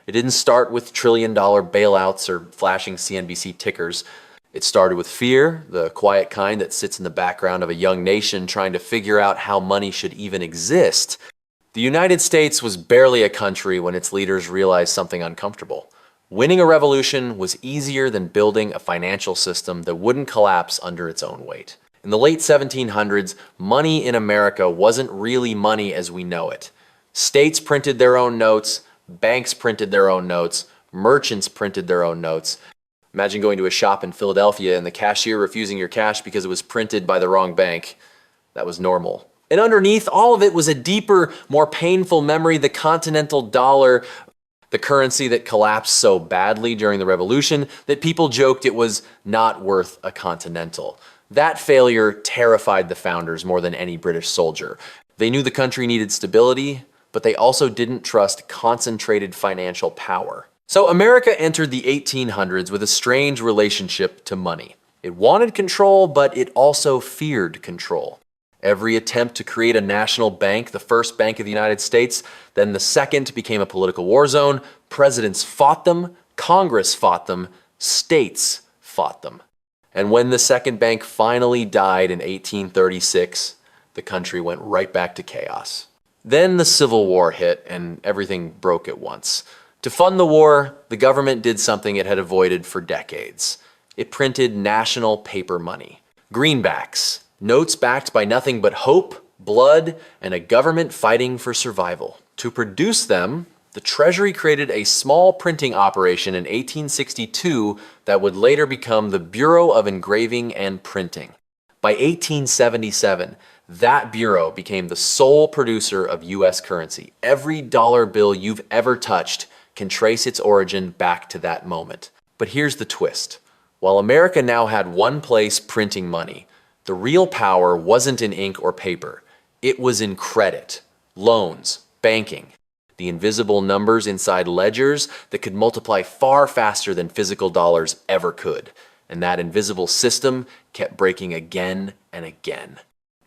It didn't start with trillion-dollar bailouts or flashing CNBC tickers. It started with fear, the quiet kind that sits in the background of a young nation trying to figure out how money should even exist. The United States was barely a country when its leaders realized something uncomfortable. Winning a revolution was easier than building a financial system that wouldn't collapse under its own weight. In the late 1700s, money in America wasn't really money as we know it. States printed their own notes, banks printed their own notes, merchants printed their own notes. Imagine going to a shop in Philadelphia and the cashier refusing your cash because it was printed by the wrong bank. That was normal. And underneath all of it was a deeper, more painful memory, the continental dollar, the currency that collapsed so badly during the revolution that people joked it was not worth a continental. That failure terrified the founders more than any British soldier. They knew the country needed stability, but they also didn't trust concentrated financial power. So America entered the 1800s with a strange relationship to money. It wanted control, but it also feared control. Every attempt to create a national bank, the first bank of the United States, then the second, became a political war zone. Presidents fought them, Congress fought them, states fought them. And when the second bank finally died in 1836, the country went right back to chaos. Then the Civil War hit and everything broke at once. To fund the war, the government did something it had avoided for decades. It printed national paper money. Greenbacks, notes backed by nothing but hope, blood, and a government fighting for survival. To produce them, the Treasury created a small printing operation in 1862 that would later become the Bureau of Engraving and Printing. By 1877, that bureau became the sole producer of US currency. Every dollar bill you've ever touched can trace its origin back to that moment. But here's the twist. While America now had one place printing money, the real power wasn't in ink or paper. It was in credit, loans, banking. The invisible numbers inside ledgers that could multiply far faster than physical dollars ever could. And that invisible system kept breaking again and again.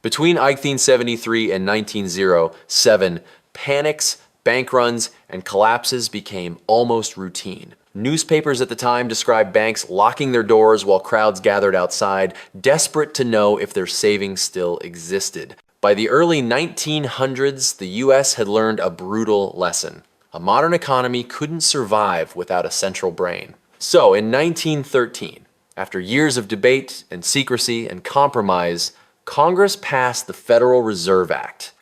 Between 1873 and 1907, panics, bank runs, and collapses became almost routine. Newspapers at the time described banks locking their doors while crowds gathered outside, desperate to know if their savings still existed. By the early 1900s, the US had learned a brutal lesson. A modern economy couldn't survive without a central brain. So in 1913, after years of debate and secrecy and compromise, Congress passed the Federal Reserve Act.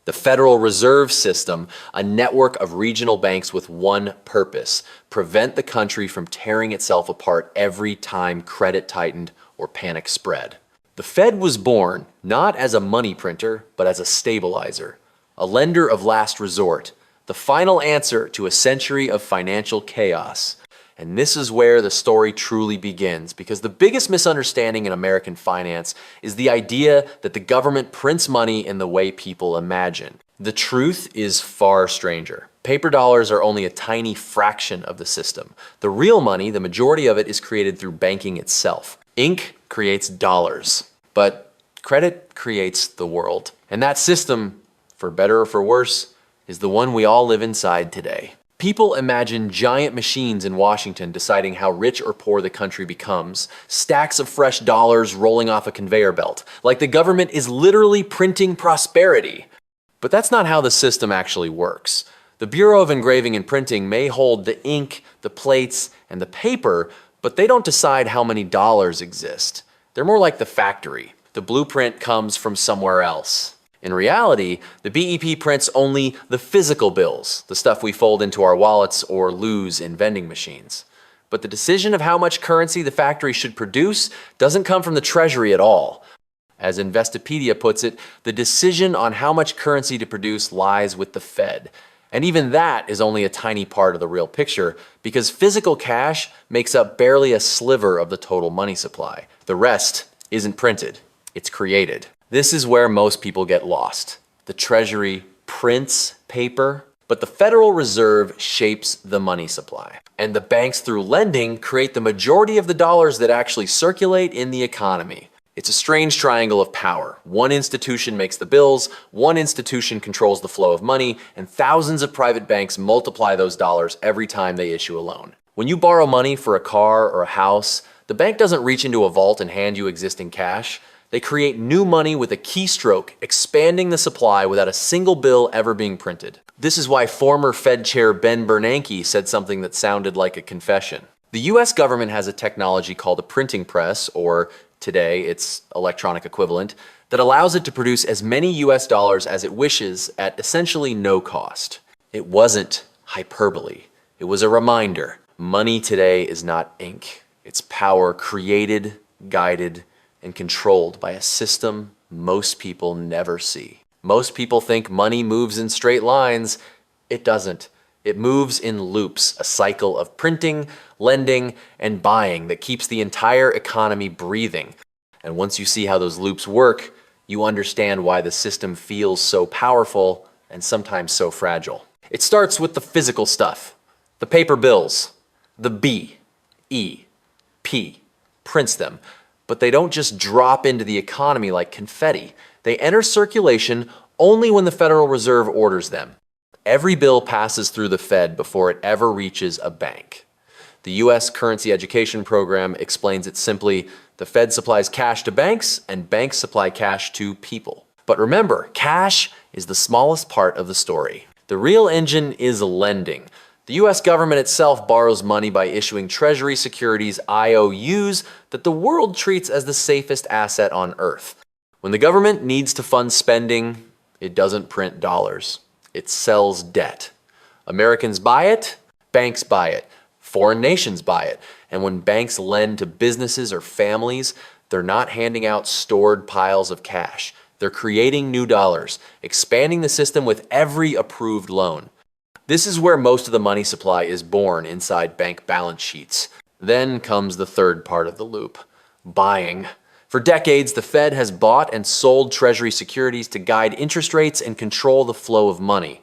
The Federal Reserve System, a network of regional banks with one purpose: prevent the country from tearing itself apart every time credit tightened or panic spread. The Fed was born not as a money printer, but as a stabilizer, a lender of last resort, the final answer to a century of financial chaos. And this is where the story truly begins, because the biggest misunderstanding in American finance is the idea that the government prints money in the way people imagine. The truth is far stranger. Paper dollars are only a tiny fraction of the system. The real money, the majority of it, is created through banking itself. Ink creates dollars, but credit creates the world. And that system, for better or for worse, is the one we all live inside today. People imagine giant machines in Washington deciding how rich or poor the country becomes, stacks of fresh dollars rolling off a conveyor belt, like the government is literally printing prosperity. But that's not how the system actually works. The Bureau of Engraving and Printing may hold the ink, the plates, and the paper, but they don't decide how many dollars exist. They're more like the factory. The blueprint comes from somewhere else. In reality, the BEP prints only the physical bills, the stuff we fold into our wallets or lose in vending machines. But the decision of how much currency the factory should produce doesn't come from the Treasury at all. As Investopedia puts it, the decision on how much currency to produce lies with the Fed. And even that is only a tiny part of the real picture, because physical cash makes up barely a sliver of the total money supply. The rest isn't printed, it's created. This is where most people get lost. The Treasury prints paper, but the Federal Reserve shapes the money supply. And the banks, through lending, create the majority of the dollars that actually circulate in the economy. It's a strange triangle of power. One institution makes the bills, one institution controls the flow of money, and thousands of private banks multiply those dollars every time they issue a loan. When you borrow money for a car or a house, the bank doesn't reach into a vault and hand you existing cash. They create new money with a keystroke, expanding the supply without a single bill ever being printed. This is why former Fed Chair Ben Bernanke said something that sounded like a confession. The US government has a technology called a printing press, or today its electronic equivalent, that allows it to produce as many US dollars as it wishes at essentially no cost. It wasn't hyperbole. It was a reminder. Money today is not ink. It's power created, guided, and controlled by a system most people never see. Most people think money moves in straight lines. It doesn't. It moves in loops, a cycle of printing, lending, and buying that keeps the entire economy breathing. And once you see how those loops work, you understand why the system feels so powerful and sometimes so fragile. It starts with the physical stuff, the paper bills. The B, E, P prints them. But they don't just drop into the economy like confetti. They enter circulation only when the Federal Reserve orders them. Every bill passes through the Fed before it ever reaches a bank. The US Currency Education Program explains it simply: the Fed supplies cash to banks and banks supply cash to people. But remember, cash is the smallest part of the story. The real engine is lending. The US government itself borrows money by issuing Treasury securities, IOUs, that the world treats as the safest asset on earth. When the government needs to fund spending, it doesn't print dollars. It sells debt. Americans buy it, banks buy it, foreign nations buy it. And when banks lend to businesses or families, they're not handing out stored piles of cash. They're creating new dollars, expanding the system with every approved loan. This is where most of the money supply is born, inside bank balance sheets. Then comes the third part of the loop: buying. For decades, the Fed has bought and sold Treasury securities to guide interest rates and control the flow of money.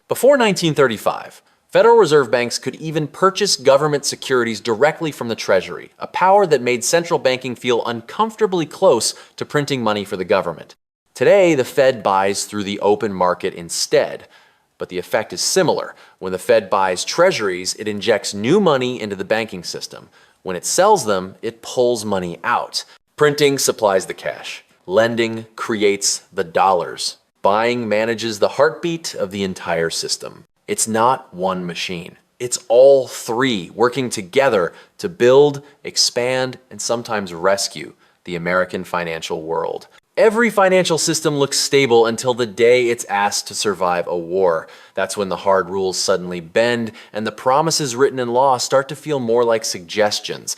Before 1935, Federal Reserve banks could even purchase government securities directly from the Treasury, a power that made central banking feel uncomfortably close to printing money for the government. Today, the Fed buys through the open market instead. But the effect is similar. When the Fed buys treasuries, it injects new money into the banking system. When it sells them, it pulls money out. Printing supplies the cash. Lending creates the dollars. Buying manages the heartbeat of the entire system. It's not one machine. It's all three working together to build, expand, and sometimes rescue the American financial world. Every financial system looks stable until the day it's asked to survive a war. That's when the hard rules suddenly bend and the promises written in law start to feel more like suggestions.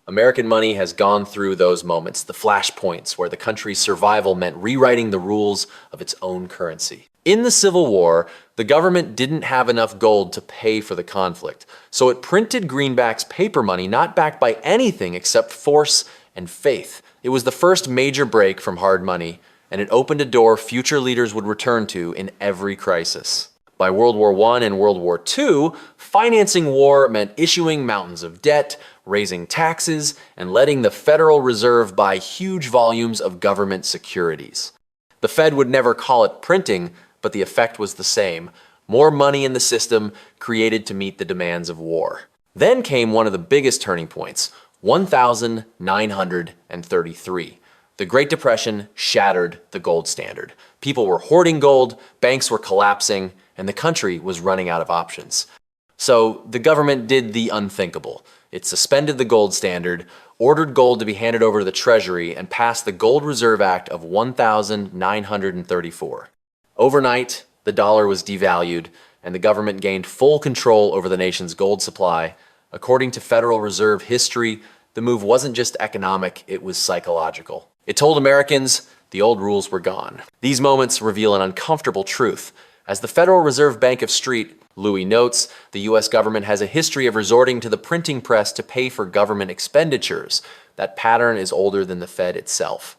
American money has gone through those moments, the flashpoints where the country's survival meant rewriting the rules of its own currency. In the Civil War, the government didn't have enough gold to pay for the conflict, so it printed greenbacks paper money not backed by anything except force and faith. It was the first major break from hard money, and it opened a door future leaders would return to in every crisis. By World War I and World War II, financing war meant issuing mountains of debt, raising taxes, and letting the Federal Reserve buy huge volumes of government securities. The Fed would never call it printing, but the effect was the same: more money in the system created to meet the demands of war. Then came one of the biggest turning points: 1933. The Great Depression shattered the gold standard. People were hoarding gold, banks were collapsing, and the country was running out of options. So the government did the unthinkable. It suspended the gold standard, ordered gold to be handed over to the Treasury, and passed the Gold Reserve Act of 1934. Overnight, the dollar was devalued, and the government gained full control over the nation's gold supply. According to Federal Reserve history, the move wasn't just economic, it was psychological. It told Americans the old rules were gone. These moments reveal an uncomfortable truth. As the Federal Reserve Bank of Street, Louis notes, the US government has a history of resorting to the printing press to pay for government expenditures. That pattern is older than the Fed itself.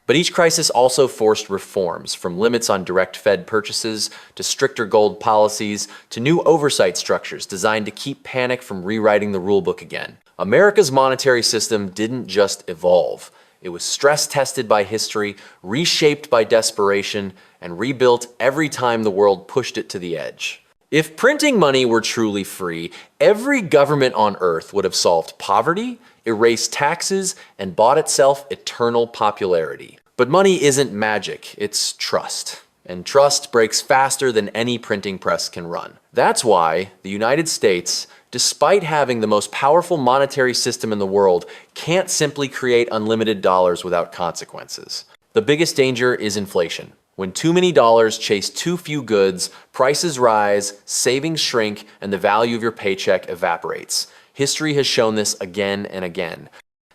But each crisis also forced reforms, from limits on direct Fed purchases to stricter gold policies to new oversight structures designed to keep panic from rewriting the rulebook again. America's monetary system didn't just evolve, It was stress-tested by history, reshaped by desperation, and rebuilt every time the world pushed it to the edge. If printing money were truly free, every government on Earth would have solved poverty, erased taxes, and bought itself eternal popularity. But money isn't magic, it's trust. And trust breaks faster than any printing press can run. That's why the United States, despite having the most powerful monetary system in the world, can't simply create unlimited dollars without consequences. The biggest danger is inflation. When too many dollars chase too few goods, prices rise, savings shrink, and the value of your paycheck evaporates. History has shown this again and again.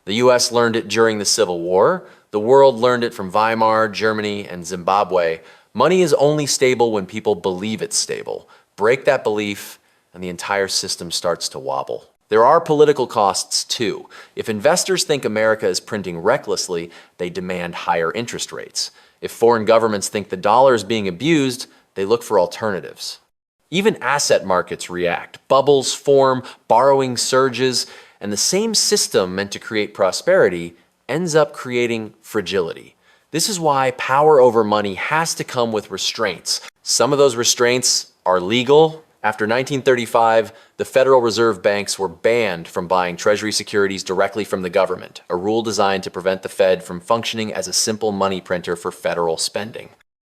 The US learned it during the Civil War. The world learned it from Weimar, Germany, and Zimbabwe. Money is only stable when people believe it's stable. Break that belief, and the entire system starts to wobble. There are political costs too. If investors think America is printing recklessly, they demand higher interest rates. If foreign governments think the dollar is being abused, they look for alternatives. Even asset markets react. Bubbles form, borrowing surges, and the same system meant to create prosperity ends up creating fragility. This is why power over money has to come with restraints. Some of those restraints are legal. After 1935, the Federal Reserve banks were banned from buying Treasury securities directly from the government, a rule designed to prevent the Fed from functioning as a simple money printer for federal spending.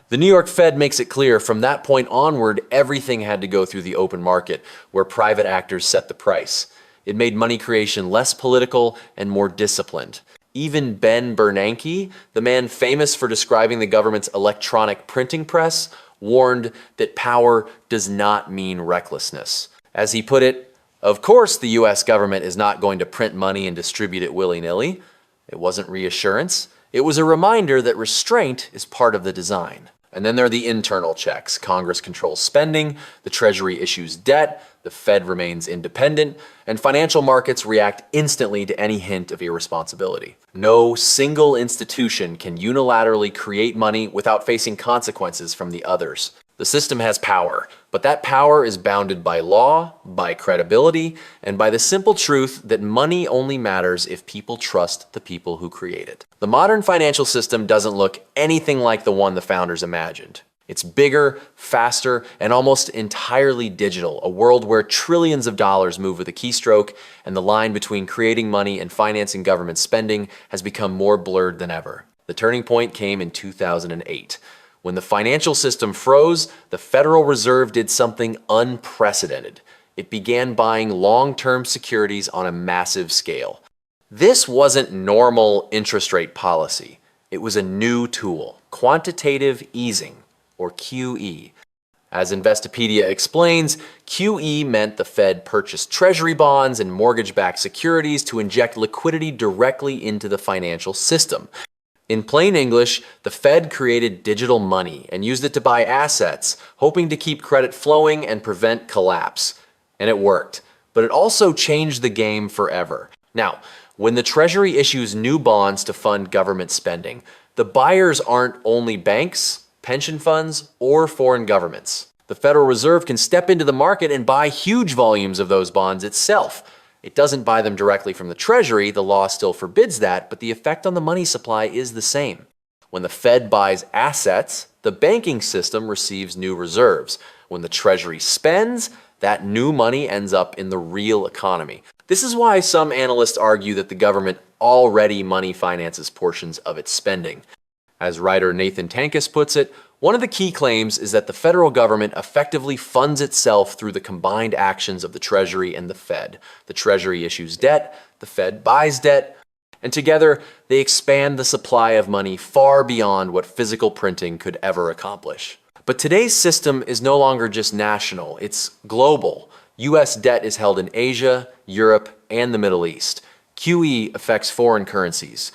The New York Fed makes it clear from that point onward, everything had to go through the open market, where private actors set the price. It made money creation less political and more disciplined. Even Ben Bernanke, the man famous for describing the government's electronic printing press, warned that power does not mean recklessness. As he put it, of course the US government is not going to print money and distribute it willy-nilly. It wasn't reassurance. It was a reminder that restraint is part of the design. And then there are the internal checks. Congress controls spending, the Treasury issues debt, the Fed remains independent, and financial markets react instantly to any hint of irresponsibility. No single institution can unilaterally create money without facing consequences from the others. The system has power, but that power is bounded by law, by credibility, and by the simple truth that money only matters if people trust the people who create it. The modern financial system doesn't look anything like the one the founders imagined. It's bigger, faster, and almost entirely digital, a world where trillions of dollars move with a keystroke, and the line between creating money and financing government spending has become more blurred than ever. The turning point came in 2008. When the financial system froze, the Federal Reserve did something unprecedented. It began buying long-term securities on a massive scale. This wasn't normal interest rate policy. It was a new tool, quantitative easing, or QE. As Investopedia explains, QE meant the Fed purchased treasury bonds and mortgage-backed securities to inject liquidity directly into the financial system. In plain English, the Fed created digital money and used it to buy assets, hoping to keep credit flowing and prevent collapse. And it worked. But it also changed the game forever. Now, when the Treasury issues new bonds to fund government spending, the buyers aren't only banks, pension funds, or foreign governments. The Federal Reserve can step into the market and buy huge volumes of those bonds itself. It doesn't buy them directly from the Treasury, the law still forbids that, but the effect on the money supply is the same. When the Fed buys assets, the banking system receives new reserves. When the Treasury spends, that new money ends up in the real economy. This is why some analysts argue that the government already money finances portions of its spending. As writer Nathan Tankus puts it, one of the key claims is that the federal government effectively funds itself through the combined actions of the Treasury and the Fed. The Treasury issues debt, the Fed buys debt, and together they expand the supply of money far beyond what physical printing could ever accomplish. But today's system is no longer just national, it's global. US debt is held in Asia, Europe, and the Middle East. QE affects foreign currencies.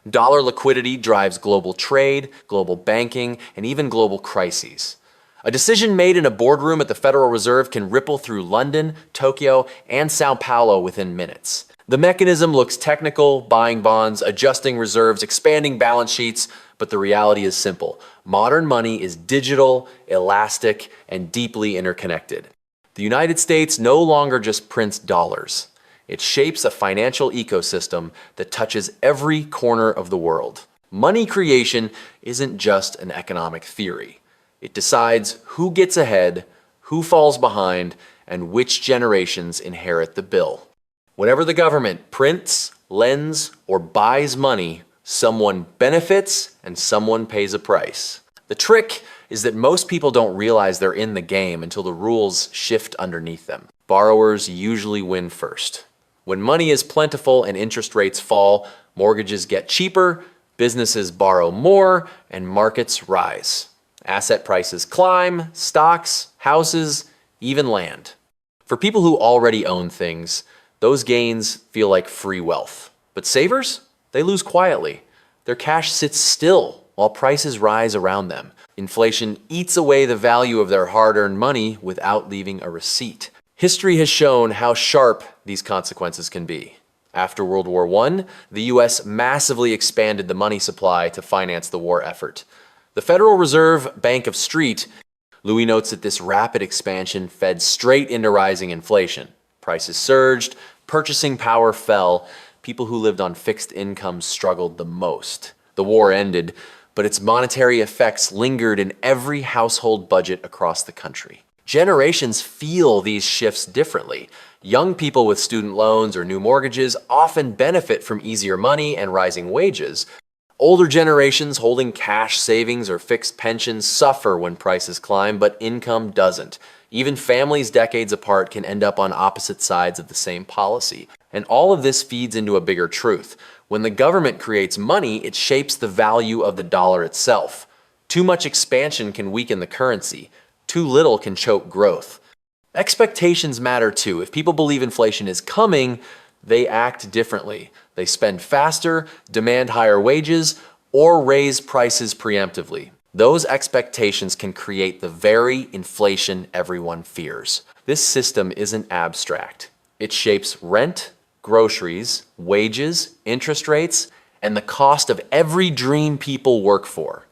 Dollar liquidity drives global trade, global banking, and even global crises. A decision made in a boardroom at the Federal Reserve can ripple through London, Tokyo, and Sao Paulo within minutes. The mechanism looks technical, buying bonds, adjusting reserves, expanding balance sheets, but the reality is simple. Modern money is digital, elastic, and deeply interconnected. The United States no longer just prints dollars. It shapes a financial ecosystem that touches every corner of the world. Money creation isn't just an economic theory. It decides who gets ahead, who falls behind, and which generations inherit the bill. Whenever the government prints, lends, or buys money, someone benefits and someone pays a price. The trick is that most people don't realize they're in the game until the rules shift underneath them. Borrowers usually win first. When money is plentiful and interest rates fall, mortgages get cheaper, businesses borrow more, and markets rise. Asset prices climb, stocks, houses, even land. For people who already own things, those gains feel like free wealth. But savers, they lose quietly. Their cash sits still while prices rise around them. Inflation eats away the value of their hard-earned money without leaving a receipt. History has shown how sharp these consequences can be. After World War I, the US massively expanded the money supply to finance the war effort. The Federal Reserve Bank of Street, Louis notes that this rapid expansion fed straight into rising inflation. Prices surged, purchasing power fell, people who lived on fixed incomes struggled the most. The war ended, but its monetary effects lingered in every household budget across the country. Generations feel these shifts differently. Young people with student loans or new mortgages often benefit from easier money and rising wages. Older generations holding cash savings or fixed pensions suffer when prices climb, but income doesn't. Even families decades apart can end up on opposite sides of the same policy. And all of this feeds into a bigger truth. When the government creates money, it shapes the value of the dollar itself. Too much expansion can weaken the currency. Too little can choke growth. Expectations matter too. If people believe inflation is coming, they act differently. They spend faster, demand higher wages, or raise prices preemptively. Those expectations can create the very inflation everyone fears. This system isn't abstract. It shapes rent, groceries, wages, interest rates, and the cost of every dream people work for.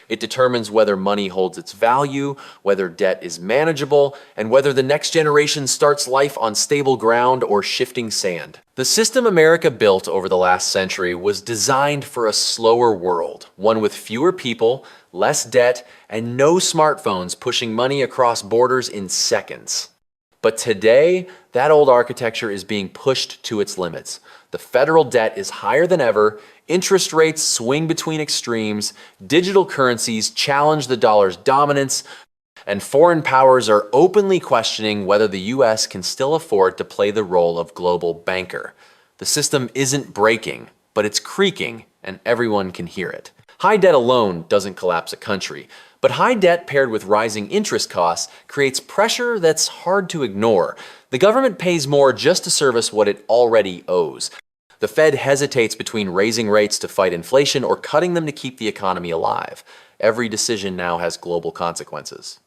It determines whether money holds its value, whether debt is manageable, and whether the next generation starts life on stable ground or shifting sand. The system America built over the last century was designed for a slower world, one with fewer people, less debt, and no smartphones pushing money across borders in seconds. But today, that old architecture is being pushed to its limits. The federal debt is higher than ever, interest rates swing between extremes, digital currencies challenge the dollar's dominance, and foreign powers are openly questioning whether the US can still afford to play the role of global banker. The system isn't breaking, but it's creaking, and everyone can hear it. High debt alone doesn't collapse a country, but high debt paired with rising interest costs creates pressure that's hard to ignore. The government pays more just to service what it already owes. The Fed hesitates between raising rates to fight inflation or cutting them to keep the economy alive. Every decision now has global consequences.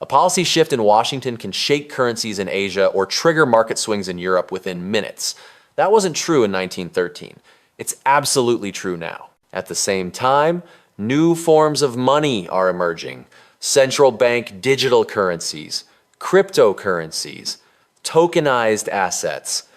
A policy shift in Washington can shake currencies in Asia or trigger market swings in Europe within minutes. That wasn't true in 1913. It's absolutely true now. At the same time, new forms of money are emerging. Central bank digital currencies, cryptocurrencies, tokenized assets,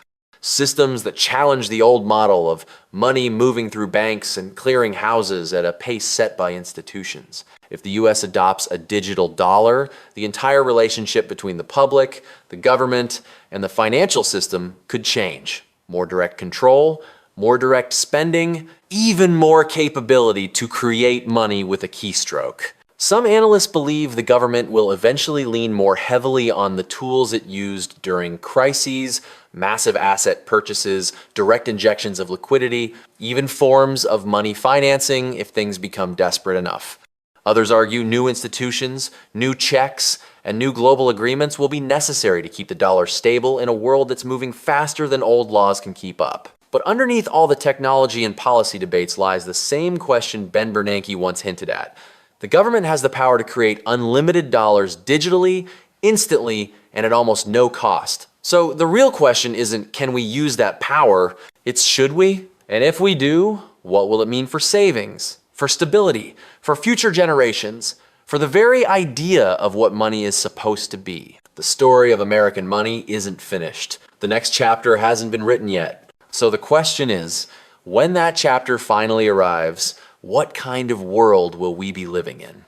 systems that challenge the old model of money moving through banks and clearing houses at a pace set by institutions. If the US adopts a digital dollar, the entire relationship between the public, the government, and the financial system could change. More direct control, more direct spending, even more capability to create money with a keystroke. Some analysts believe the government will eventually lean more heavily on the tools it used during crises, massive asset purchases, direct injections of liquidity, even forms of money financing if things become desperate enough. Others argue new institutions, new checks, and new global agreements will be necessary to keep the dollar stable in a world that's moving faster than old laws can keep up. But underneath all the technology and policy debates lies the same question Ben Bernanke once hinted at. The government has the power to create unlimited dollars digitally, instantly, and at almost no cost. So the real question isn't can we use that power, it's should we? And if we do, what will it mean for savings, for stability, for future generations, for the very idea of what money is supposed to be? The story of American money isn't finished. The next chapter hasn't been written yet. So the question is, when that chapter finally arrives, what kind of world will we be living in?